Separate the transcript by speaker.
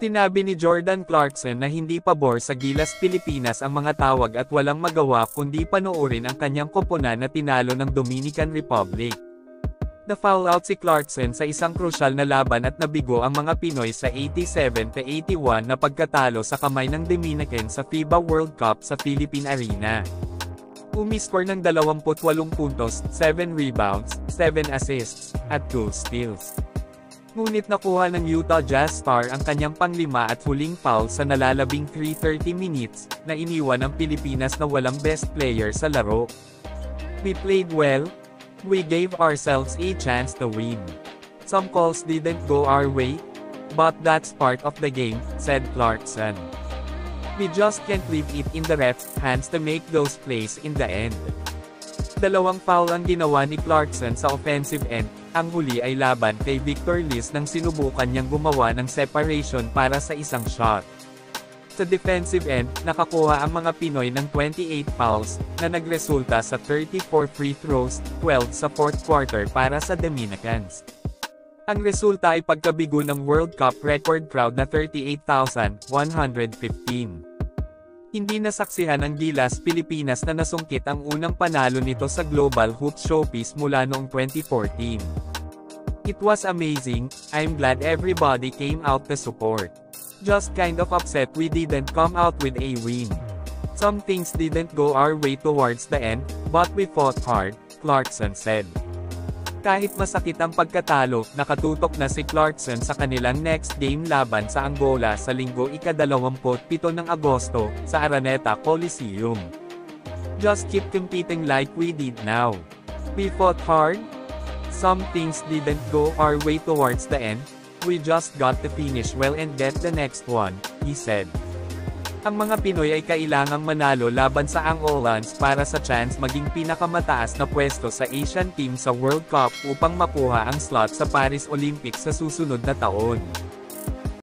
Speaker 1: Sinabi ni Jordan Clarkson na hindi pabor sa Gilas Pilipinas ang mga tawag at walang magawa kundi panoorin ang kanyang koponan na tinalo ng Dominican Republic. Na-foul out si Clarkson sa isang krusyal na laban at nabigo ang mga Pinoy sa 87-81 na pagkatalo sa kamay ng Dominican sa FIBA World Cup sa Philippine Arena. Umiscore ng 28 puntos, 7 rebounds, 7 assists, at 2 steals. Ngunit nakuha ng Utah Jazz star ang kanyang panglima at huling foul sa nalalabing 3:30 minutes, na iniwan ang Pilipinas na walang best player sa laro. "We played well. We gave ourselves a chance to win. Some calls didn't go our way, but that's part of the game," said Clarkson. "We just can't leave it in the ref's hands to make those plays in the end." Dalawang foul ang ginawa ni Clarkson sa offensive end. Ang huli ay laban kay Victor Liz nang sinubukan niyang gumawa ng separation para sa isang shot. Sa defensive end, nakakuha ang mga Pinoy ng 28 fouls, na nagresulta sa 34 free throws, 12 sa fourth quarter para sa Dominicans. Ang resulta ay pagkabigo ng World Cup record crowd na 38,115. Hindi nasaksihan ng Gilas Pilipinas na nasungkit ang unang panalo nito sa Global Hoops Showpiece mula noong 2014. "It was amazing, I'm glad everybody came out to support. Just kind of upset we didn't come out with a win. Some things didn't go our way towards the end, but we fought hard," Clarkson said. Kahit masakit ang pagkatalo, nakatutok na si Clarkson sa kanilang next game laban sa Angola sa Linggo ika-27 ng Agosto, sa Araneta Coliseum. "Just keep competing like we did now. We fought hard. Some things didn't go our way towards the end. We just got to finish well and get the next one," he said. Ang mga Pinoy ay kailangang manalo laban sa Angolans para sa chance maging pinakamataas na pwesto sa Asian team sa World Cup upang makuha ang slot sa Paris Olympics sa susunod na taon.